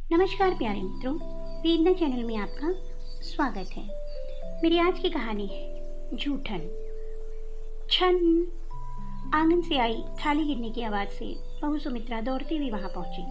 नमस्कार प्यारे मित्रों, वेदना चैनल में आपका स्वागत है। मेरी आज की कहानी है जूठन। छन आंगन से आई थाली गिरने की आवाज़ से बहू सुमित्रा दौड़ती हुई वहां पहुंची।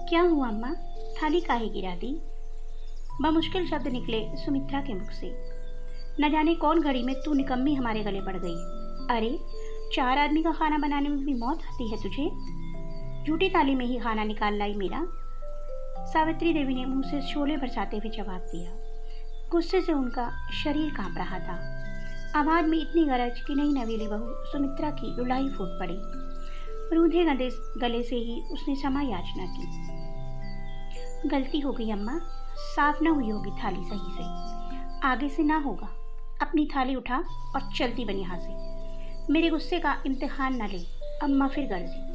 क्या हुआ अम्मा, थाली काहे गिरा दी? बमुश्किल शब्द निकले सुमित्रा के मुख से। न जाने कौन घड़ी में तू निकम्मी हमारे गले पड़ गई। अरे 4 आदमी का खाना बनाने में भी मौत आती है तुझे। झूठी थाली में ही खाना निकाल लाई मेरा। सावित्री देवी ने मुंह से शोले बरसाते हुए जवाब दिया। गुस्से से उनका शरीर कांप रहा था। आवाज में इतनी गरज कि नई नवेली बहू सुमित्रा की रुलाई फूट पड़ी। रूंधे गले से ही उसने क्षमा याचना की। गलती हो गई अम्मा, साफ न हुई होगी थाली सही से। आगे से ना होगा। अपनी थाली उठा और चलती बन यहाँ से। मेरे गुस्से का इम्तिहान न ले। अम्मा फिर गरजी।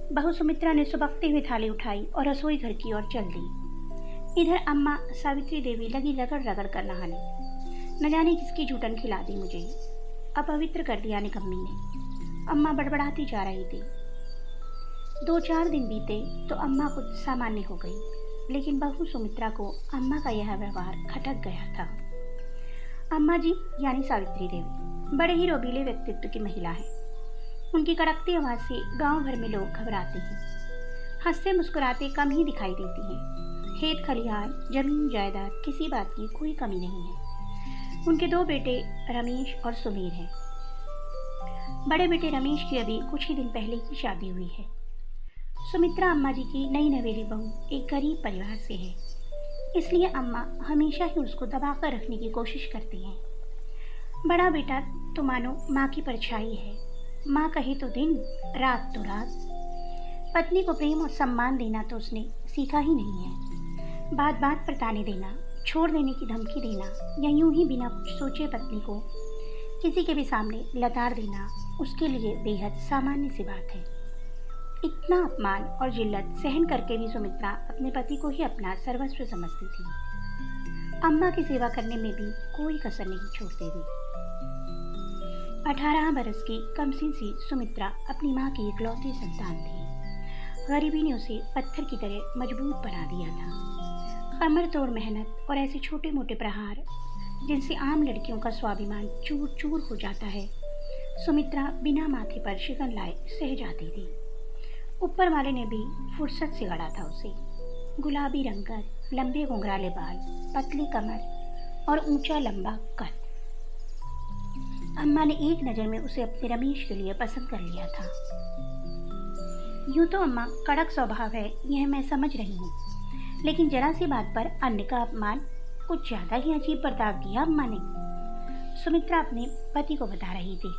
बहू सुमित्रा ने सुबकते हुए थाली उठाई और रसोई घर की ओर चल दी। इधर अम्मा सावित्री देवी लगी रगड़ रगड़ कर नहाने। न जाने किसकी जूठन खिला दी मुझे, अपवित्र कर दिया निकम्मी ने। अम्मा बड़बड़ाती जा रही थी। 2-4 दिन बीते तो अम्मा खुद सामान्य हो गई, लेकिन बहू सुमित्रा को अम्मा का यह व्यवहार खटक गया था। अम्मा जी यानी सावित्री देवी बड़े ही रोबीले व्यक्तित्व की महिला है। उनकी कड़कती आवाज़ से गांव भर में लोग घबराते हैं। हंसते मुस्कुराते कम ही दिखाई देती हैं। खेत खलिहान, जमीन जायदाद, किसी बात की कोई कमी नहीं है। उनके 2 बेटे रमेश और सुमेर हैं। बड़े बेटे रमेश की अभी कुछ ही दिन पहले ही शादी हुई है। सुमित्रा अम्मा जी की नई नवेली बहू एक गरीब परिवार से है, इसलिए अम्मा हमेशा ही उसको दबाकर रखने की कोशिश करती हैं। बड़ा बेटा तो मानो माँ की परछाई है। माँ कहे तो दिन, रात तो रात। पत्नी को प्रेम और सम्मान देना तो उसने सीखा ही नहीं है। बात बात पर ताने देना, छोड़ देने की धमकी देना या यूं ही बिना कुछ सोचे पत्नी को किसी के भी सामने लताड़ देना उसके लिए बेहद सामान्य सी बात है। इतना अपमान और जिल्लत सहन करके भी सुमित्रा अपने पति को ही अपना सर्वस्व समझती थी। अम्मा की सेवा करने में भी कोई कसर नहीं छोड़ती थी। 18 बरस की कमसिन सी सुमित्रा अपनी माँ की इकलौती संतान थी। गरीबी ने उसे पत्थर की तरह मजबूत बना दिया था। कमर तोड़ मेहनत और ऐसे छोटे मोटे प्रहार जिनसे आम लड़कियों का स्वाभिमान चूर चूर हो जाता है, सुमित्रा बिना माथे पर शिकन लाए सह जाती थी। ऊपर वाले ने भी फुर्सत से गढ़ा था उसे। गुलाबी रंगत, लंबे घुंघराले बाल, पतली कमर और ऊंचा लंबा कद। अम्मा ने एक नज़र में उसे अपने रमेश के लिए पसंद कर लिया था। यूं तो अम्मा कड़क स्वभाव है, यह मैं समझ रही हूँ, लेकिन जरा सी बात पर अन्य का अपमान कुछ ज़्यादा ही अजीब बर्ताव किया अम्मा ने। सुमित्रा अपने पति को बता रही थी,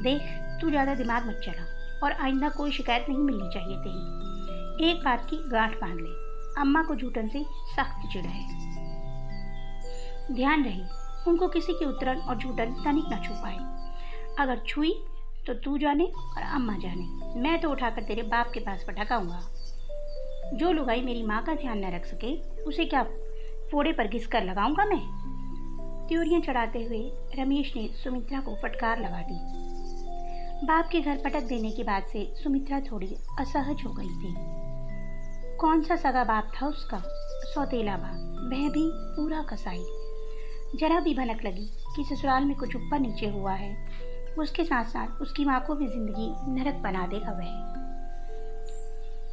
देख तू ज़्यादा दिमाग मत चला और आइंदा कोई शिकायत नहीं मिलनी चाहिए तेरी। एक बात की गांठ बांध ले, अम्मा को जूठन से सख्त चिढ़ है। ध्यान रहे उनको किसी की उतरन और जूठन तनिक न छू पाए। अगर छुई तो तू जाने और अम्मा जाने, मैं तो उठाकर तेरे बाप के पास पटकाऊंगा। जो लुगाई मेरी माँ का ध्यान न रख सके उसे क्या फोड़े पर घिस कर लगाऊंगा मैं? त्योरियां चढ़ाते हुए रमेश ने सुमित्रा को फटकार लगा दी। बाप के घर पटक देने की बात से सुमित्रा थोड़ी असहज हो गई थी। कौन सा सगा बाप था उसका? सौतेला बाप, वह भी पूरा कसाई। जरा भी भनक लगी कि ससुराल में कुछ ऊपर नीचे हुआ है, उसके साथ साथ उसकी माँ को भी जिंदगी नरक बना देगा वह।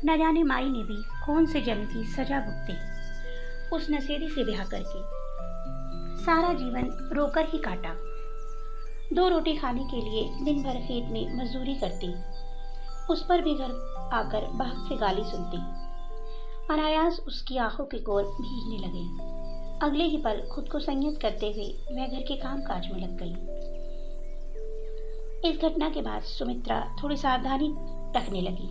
न जाने माई ने भी कौन से जन्म की सजा भुगती उस नशेड़ी से ब्याह करके। सारा जीवन रोकर ही काटा। 2 रोटी खाने के लिए दिन भर खेत में मजदूरी करती, उस पर भी घर आकर बाप से गाली सुनती। अनायास उसकी आंखों के कोर भीगने लगे। अगले ही पल खुद को संयत करते हुए वह घर के काम काज में लग गई। इस घटना के बाद सुमित्रा थोड़ी सावधानी रखने लगी।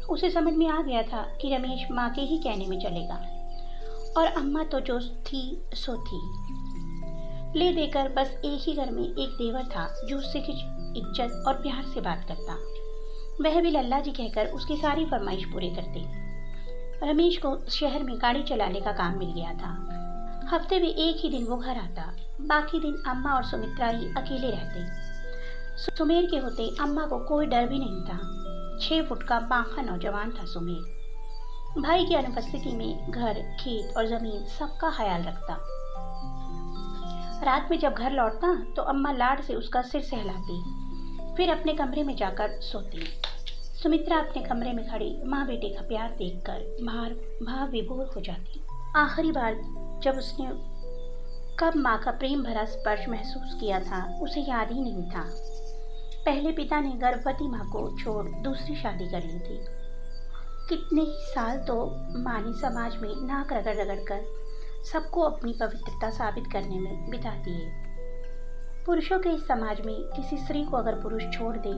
उसे समझ में आ गया था कि रमेश माँ के ही कहने में चलेगा और अम्मा तो जो थी सो थी। ले देकर बस एक ही घर में एक देवर था जो उससे कुछ इज्जत और प्यार से बात करता। वह भी लल्ला जी कहकर उसकी सारी फरमाइश पूरी करती। रमेश को शहर में गाड़ी चलाने का काम मिल गया था। हफ्ते में एक ही दिन वो घर आता, बाकी दिन अम्मा और सुमित्रा ही अकेले रहते। सुमेर के होते अम्मा को कोई डर भी नहीं था। 6 फुट का पाखा नौजवान था सुमेर। भाई की अनुपस्थिति में घर, खेत और जमीन सबका ख्याल रखता। रात में जब घर लौटता तो अम्मा लाड से उसका सिर सहलाती, फिर अपने कमरे में जाकर सोती। सुमित्रा अपने कमरे में खड़ी माँ बेटे का प्यार देखकर भाव विभोर हो जाती। आखिरी बार जब उसने कब माँ का प्रेम भरा स्पर्श महसूस किया था उसे याद ही नहीं था। पहले पिता ने गर्भवती माँ को छोड़ दूसरी शादी कर ली थी। कितने ही साल तो माँ ने समाज में नाक रगड़ रगड़ कर सबको अपनी पवित्रता साबित करने में बिता दिए। पुरुषों के इस समाज में किसी स्त्री को अगर पुरुष छोड़ दे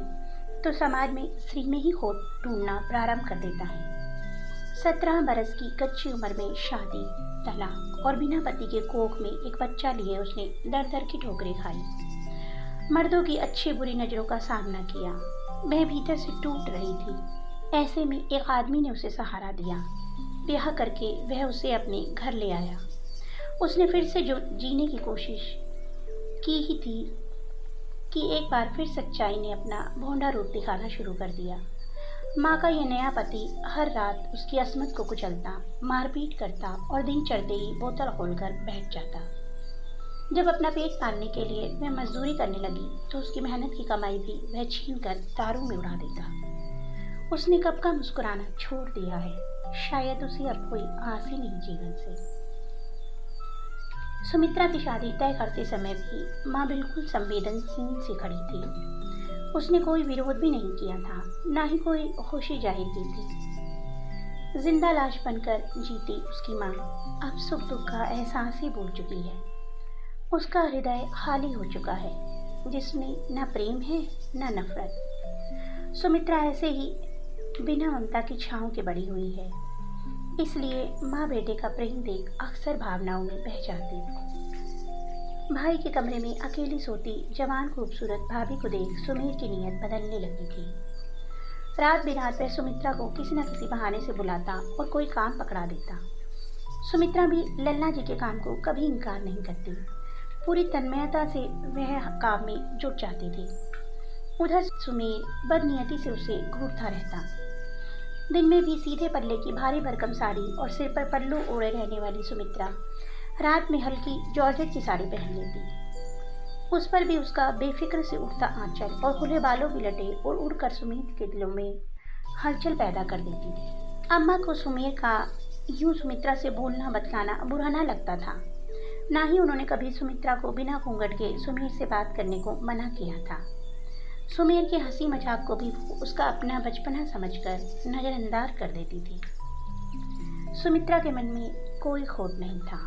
तो समाज में स्त्री में ही खोट ढूंढना प्रारंभ कर देता है। 17 बरस की कच्ची उम्र में शादी, तलाक और बिना पति के कोख में एक बच्चा लिए उसने दर दर की ठोकरें खाई, मर्दों की अच्छी बुरी नज़रों का सामना किया। वह भीतर से टूट रही थी। ऐसे में एक आदमी ने उसे सहारा दिया। ब्याह करके वह उसे अपने घर ले आया। उसने फिर से जो जीने की कोशिश की ही थी कि एक बार फिर सच्चाई ने अपना भोंडा रूप दिखाना शुरू कर दिया। माँ का यह नया पति हर रात उसकी असमत को कुचलता, मारपीट करता और दिन चढ़ते ही बोतल खोलकर बैठ जाता। जब अपना पेट पालने के लिए वह मजदूरी करने लगी तो उसकी मेहनत की कमाई भी वह छीन कर दारू में उड़ा देता। उसने कब का मुस्कुराना छोड़ दिया है। शायद उसे अब कोई आस ही नहीं जीवन से। सुमित्रा की शादी तय करते समय भी माँ बिल्कुल संवेदनशील सी खड़ी थी। उसने कोई विरोध भी नहीं किया था, ना ही कोई खुशी जाहिर की थी। जिंदा लाश बनकर जीती उसकी माँ अब सुख दुख का एहसास ही भूल चुकी है। उसका हृदय खाली हो चुका है, जिसमें न प्रेम है न नफरत। सुमित्रा ऐसे ही बिना ममता की छाँव के बड़ी हुई है, इसलिए माँ बेटे का प्रेम देख अक्सर भावनाओं में बह जाती। भाई के कमरे में अकेली सोती जवान खूबसूरत भाभी को देख सुमीर की नीयत बदलने लगी थी। रात बिरात वह सुमित्रा को किसी न किसी बहाने से बुलाता और कोई काम पकड़ा देता। सुमित्रा भी लल्ला जी के काम को कभी इनकार नहीं करती। पूरी तन्मयता से वह काम में जुट जाती थी। उधर सुमीर बदनियती से उसे घूरता रहता। दिन में भी सीधे पल्ले की भारी भरकम साड़ी और सिर पर पल्लू ओढ़े रहने वाली सुमित्रा रात में हल्की जॉर्जेट की साड़ी पहन लेती। उस पर भी उसका बेफिक्र से उठता आंचल और खुले बालों की लटें और उड़कर सुमीर के दिलों में हलचल पैदा कर देती थी। अम्मा को सुमीर का यूं सुमित्रा से बोलना बतलाना बुरा ना लगता था। ना ही उन्होंने कभी सुमित्रा को बिना घूंघट के सुमीर से बात करने को मना किया था। सुमीर के हंसी मजाक को भी वो उसका अपना बचपना समझकर नज़रअंदाज कर देती थी। सुमित्रा के मन में कोई खोट नहीं था।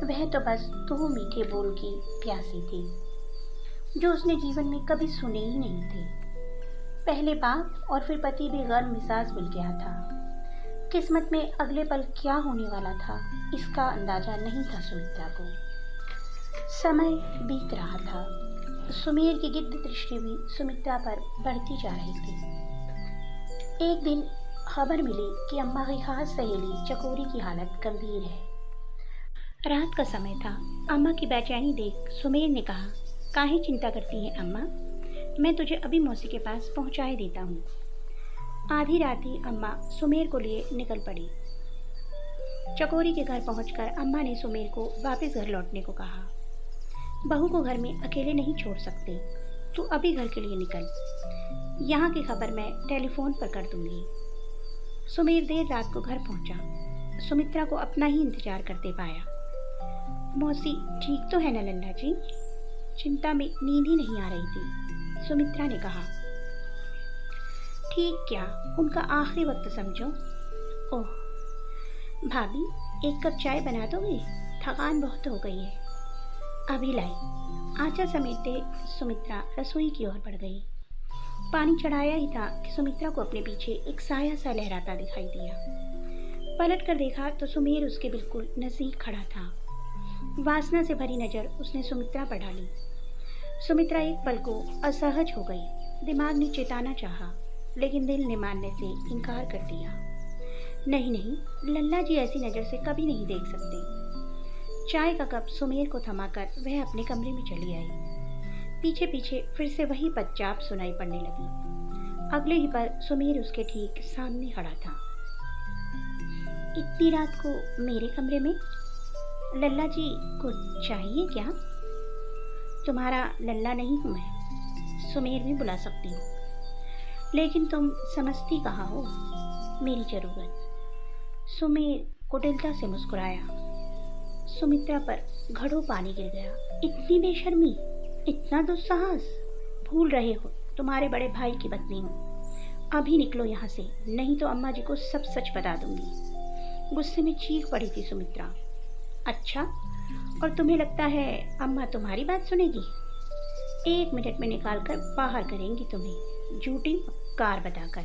वह तो बस दो मीठे बोल की प्यासी थी, जो उसने जीवन में कभी सुने ही नहीं थे। पहले बाप और फिर पति भी गैर मिजाज मिल गया था। किस्मत में अगले पल क्या होने वाला था, इसका अंदाजा नहीं था सुमित्रा को। समय बीत रहा था। सुमीर की गिद्ध दृष्टि भी सुमित्रा पर बढ़ती जा रही थी। एक दिन खबर मिली कि अम्मा की खास सहेली चकोरी की हालत गंभीर है। रात का समय था। अम्मा की बेचैनी देख सुमीर ने कहा, काहे चिंता करती है अम्मा, मैं तुझे अभी मौसी के पास पहुंचाए देता हूँ। आधी रात ही अम्मा सुमीर को लिए निकल पड़ी। चकोरी के घर पहुंचकर अम्मा ने सुमीर को वापस घर लौटने को कहा। बहू को घर में अकेले नहीं छोड़ सकते, तू अभी घर के लिए निकल। यहाँ की खबर मैं टेलीफोन पर कर दूंगी। सुमीर देर रात को घर पहुंचा। सुमित्रा को अपना ही इंतजार करते पाया। मौसी ठीक तो है ना लल्ला जी? चिंता में नींद ही नहीं आ रही थी। सुमित्रा ने कहा, ठीक क्या, उनका आखिरी वक्त समझो। ओह भाभी, एक कप चाय बना दोगे? थकान बहुत हो गई है। अभी लाई। आंचल समेटते सुमित्रा रसोई की ओर बढ़ गई। पानी चढ़ाया ही था कि सुमित्रा को अपने पीछे एक साया सा लहराता दिखाई दिया। पलट कर देखा तो सुमीर उसके बिल्कुल नज़दीक खड़ा था। वासना से भरी नज़र उसने सुमित्रा पर डाली। सुमित्रा एक पल को असहज हो गई। दिमाग ने चेताना चाहा, लेकिन दिल ने मानने से इनकार कर दिया। नहीं नहीं, लल्ला जी ऐसी नज़र से कभी नहीं देख सकते। चाय का कप सुमीर को थमाकर वह अपने कमरे में चली आई। पीछे पीछे फिर से वही पदचाप सुनाई पड़ने लगी। अगले ही पल सुमीर उसके ठीक सामने खड़ा था। इतनी रात को मेरे कमरे में? लल्ला जी कुछ चाहिए क्या? तुम्हारा लल्ला नहीं हूँ मैं, सुमेर भी बुला सकती हूँ, लेकिन तुम समझती कहाँ हो मेरी ज़रूरत। सुमेर कुटिलता से मुस्कुराया। सुमित्रा पर घड़ों पानी गिर गया। इतनी बेशर्मी, इतना दुस्साहस, भूल रहे हो तुम्हारे बड़े भाई की पत्नी हूँ। अभी निकलो यहाँ से, नहीं तो अम्मा जी को सब सच बता दूंगी। गुस्से में चीख पड़ी थी सुमित्रा। अच्छा, और तुम्हें लगता है अम्मा तुम्हारी बात सुनेगी? 1 मिनट में निकाल कर बाहर करेंगी तुम्हें, झूठी कार बताकर।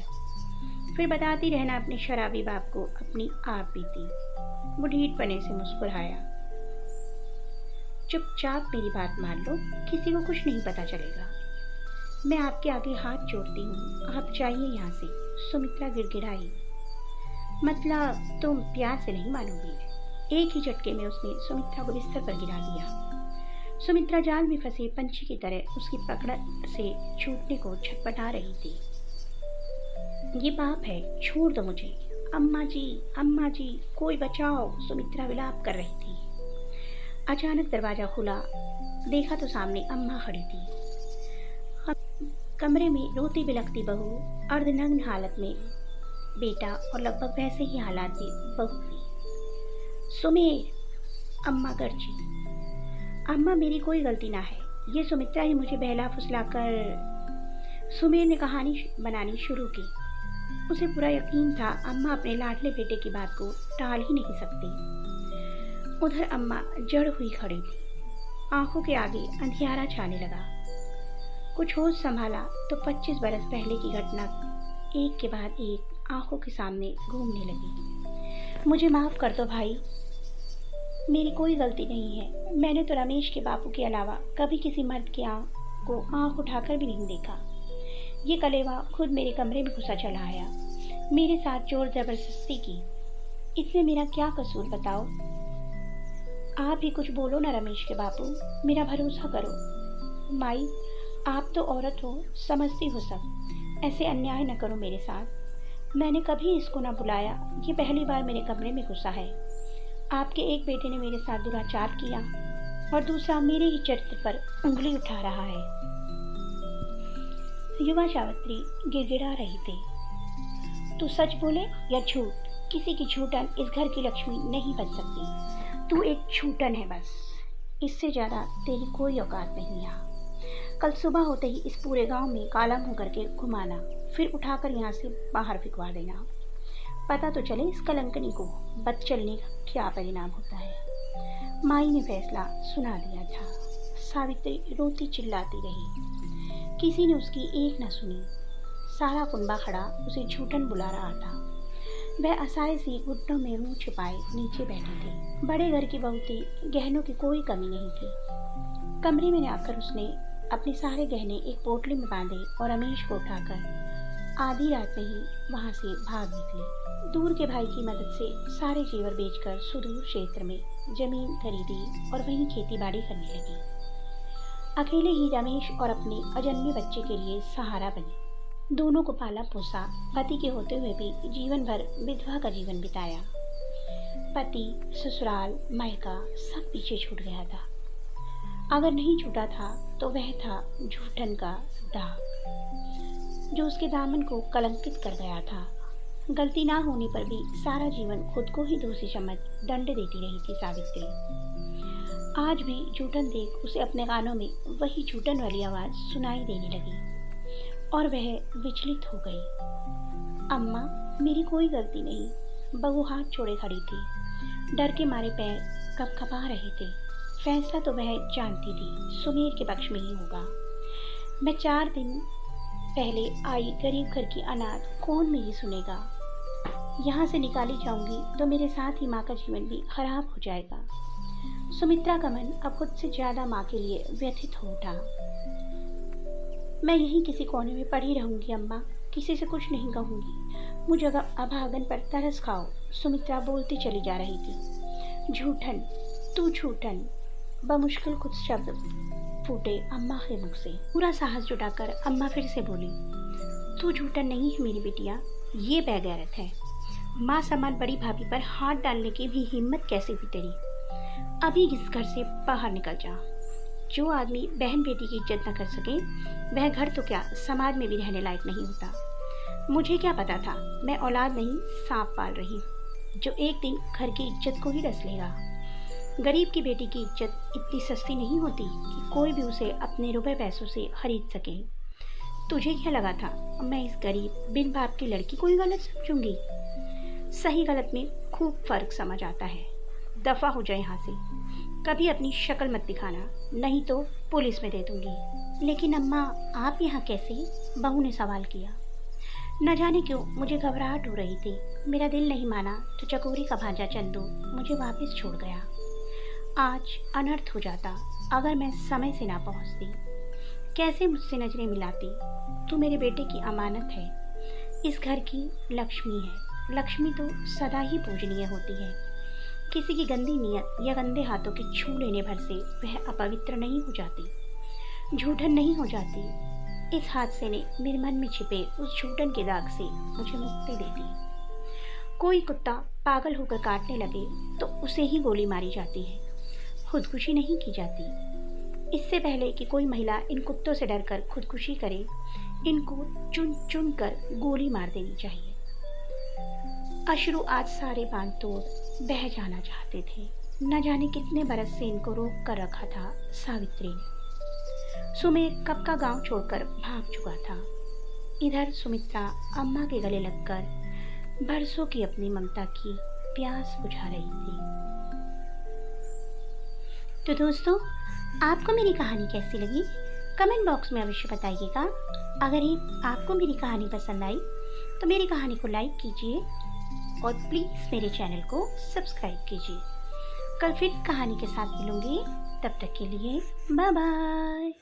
फिर बताती रहना अपने शराबी बाप को अपनी आप बीती। वो ढीठपने से मुस्कुराया। चुपचाप मेरी बात मान लो, किसी को कुछ नहीं पता चलेगा। मैं आपके आगे हाथ जोड़ती हूँ, आप जाइए यहाँ से। सुमित्रा गिड़गिड़ाई। मतलब तुम प्यार से नहीं मानोगी। एक ही झटके में उसने सुमित्रा को बिस्तर पर गिरा दिया। सुमित्रा जाल में फंसे पंछी की तरह उसकी पकड़ से छूटने को छटपटा रही थी। ये पाप है, छोड़ दो मुझे। अम्मा जी कोई बचाओ, सुमित्रा विलाप कर रही थी। अचानक दरवाजा खुला, देखा तो सामने अम्मा खड़ी थी। कमरे में रोती बिलखती बहू, अर्धनग्न हालत में बेटा और लगभग वैसे ही हालात में बहू थी। सुमेर, अम्मा गर्जी। अम्मा मेरी कोई गलती ना है, ये सुमित्रा ही मुझे बहला फुसला कर। सुमेर ने कहानी बनानी शुरू की। उसे पूरा यकीन था अम्मा अपने लाडले बेटे की बात को टाल ही नहीं सकती। उधर अम्मा जड़ हुई खड़ी थी। आंखों के आगे अंधियारा छाने लगा। कुछ होश संभाला तो 25 बरस पहले की घटना एक के बाद एक आंखों के सामने घूमने लगी। मुझे माफ़ कर दो भाई, मेरी कोई गलती नहीं है। मैंने तो रमेश के बापू के अलावा कभी किसी मर्द की को आंख उठाकर भी नहीं देखा। ये कलेवा खुद मेरे कमरे में घुसा चला आया, मेरे साथ जोर जबरदस्ती की। इसमें मेरा क्या कसूर बताओ? आप ही कुछ बोलो ना रमेश के बापू, मेरा भरोसा करो। माई, आप तो औरत हो, समझती हो सब। ऐसे अन्याय न करो मेरे साथ। मैंने कभी इसको न बुलाया, ये पहली बार मेरे कमरे में घुसा है। आपके एक बेटे ने मेरे साथ दुराचार किया और दूसरा मेरे ही चरित्र पर उंगली उठा रहा है। युवा सावित्री गिड़गिड़ा रही थी। तू सच बोले या झूठ, किसी की झूठन इस घर की लक्ष्मी नहीं बन सकती। तू एक झूठन है बस, इससे ज़्यादा तेरी कोई औकात नहीं यहाँ। कल सुबह होते ही इस पूरे गांव में काला मुंह करके घुमाना, फिर उठाकर यहाँ से बाहर फिकवा देना। पता तो चले इस कलंकनी को बद चलने का क्या परिणाम होता है। माई ने फैसला सुना दिया था। सावित्री रोती चिल्लाती रही, किसी ने उसकी एक न सुनी। सारा कुनबा खड़ा उसे झूठन बुला रहा था। वह असहाय सी घुटनों में मुंह छिपाए नीचे बैठी थी। बड़े घर की बहू थी, गहनों की कोई कमी नहीं थी। कमरे में आकर उसने अपने सारे गहने एक पोटली में बांधे और रमेश को उठाकर आधी रात में ही वहां से भाग निकली। दूर के भाई की मदद से सारे जेवर बेचकर सुदूर क्षेत्र में जमीन खरीदी और वहीं खेती बाड़ी करने लगी। अकेले ही रमेश और अपने अजन्मे बच्चे के लिए सहारा बने। दोनों को पाला पोसा, पति के होते हुए भी जीवन भर विधवा का जीवन बिताया। पति, ससुराल, मायका सब पीछे छूट गया था। अगर नहीं छूटा था तो वह था झूठन का दाग, जो उसके दामन को कलंकित कर गया था। गलती ना होने पर भी सारा जीवन खुद को ही दोषी समझ दंड देती रही थी सावित्री। आज भी झूठन देख उसे अपने कानों में वही झूठन वाली आवाज़ सुनाई देने लगी और वह विचलित हो गई। अम्मा, मेरी कोई गलती नहीं। बहू हाथ छोड़े खड़ी थी, डर के मारे पैर कँपकँपा रहे थे। फैसला तो वह जानती थी सुमेर के पक्ष में ही होगा। मैं 4 दिन पहले आई गरीब घर की अनाथ, कौन मेरी सुनेगा? यहाँ से निकाली जाऊंगी तो मेरे साथ ही माँ का जीवन भी खराब हो जाएगा। सुमित्रा का मन अब खुद से ज़्यादा माँ के लिए व्यथित हो उठा। मैं यहीं किसी कोने में पड़ी रहूंगी अम्मा, किसी से कुछ नहीं कहूंगी। मुझे अभागन पर तरस खाओ। सुमित्रा बोलती चली जा रही थी। झूठन, तू झूठन। बमुश्किल कुछ शब्द फूटे अम्मा के मुख से। पूरा साहस जुटाकर अम्मा फिर से बोली, तू झूठन नहीं है मेरी बिटिया, ये बेगैरत है। माँ समान बड़ी भाभी पर हाथ डालने की भी हिम्मत कैसे हुई तेरी? अभी इस घर से बाहर निकल जा। जो आदमी बहन बेटी की इज्जत न कर सके वह घर तो क्या समाज में भी रहने लायक नहीं होता। मुझे क्या पता था, मैं औलाद नहीं सांप पाल रही जो एक दिन घर की इज्जत को ही डस लेगा। गरीब की बेटी की इज्जत इतनी सस्ती नहीं होती कि कोई भी उसे अपने रुपए पैसों से खरीद सके। तुझे क्या लगा था मैं इस गरीब बिन बाप की लड़की को ही गलत समझूंगी? सही गलत में खूब फर्क समझ आता है। दफा हो जाए यहाँ से, कभी अपनी शक्ल मत दिखाना, नहीं तो पुलिस में दे दूंगी। लेकिन अम्मा आप यहाँ कैसे? बहू ने सवाल किया। न जाने क्यों मुझे घबराहट हो रही थी। मेरा दिल नहीं माना तो चकोरी का भांजा चंदू मुझे वापस छोड़ गया। आज अनर्थ हो जाता अगर मैं समय से ना पहुँचती। कैसे मुझसे नजरें मिलाती? तू मेरे बेटे की अमानत है, इस घर की लक्ष्मी है। लक्ष्मी तो सदा ही पूजनीय होती है। किसी की गंदी नीयत या गंदे हाथों के छू लेने भर से वह अपवित्र नहीं हो जाती, झूठन नहीं हो जाती। इस हादसे ने मेरे मन में छिपे उस झूठन के दाग से मुझे मुक्ति दे दी। कोई कुत्ता पागल होकर काटने लगे तो उसे ही गोली मारी जाती है, खुदकुशी नहीं की जाती। इससे पहले कि कोई महिला इन कुत्तों से डरकर खुदकुशी करे, इनको चुन चुन कर गोली मार देनी चाहिए। अश्रु आज सारे बांध तोड़ बह जाना चाहते थे। न जाने कितने बरस से इनको रोक कर रखा था सावित्री ने। सुमेर कब का गांव छोड़कर भाग चुका था। इधर सुमित्रा अम्मा के गले लगकर बरसों की अपनी ममता की प्यास बुझा रही थी। तो दोस्तों, आपको मेरी कहानी कैसी लगी कमेंट बॉक्स में अवश्य बताइएगा। अगर आपको मेरी कहानी पसंद आई तो मेरी कहानी को लाइक कीजिए और प्लीज़ मेरे चैनल को सब्सक्राइब कीजिए। कल फिर कहानी के साथ मिलूंगी, तब तक के लिए बाय बाय।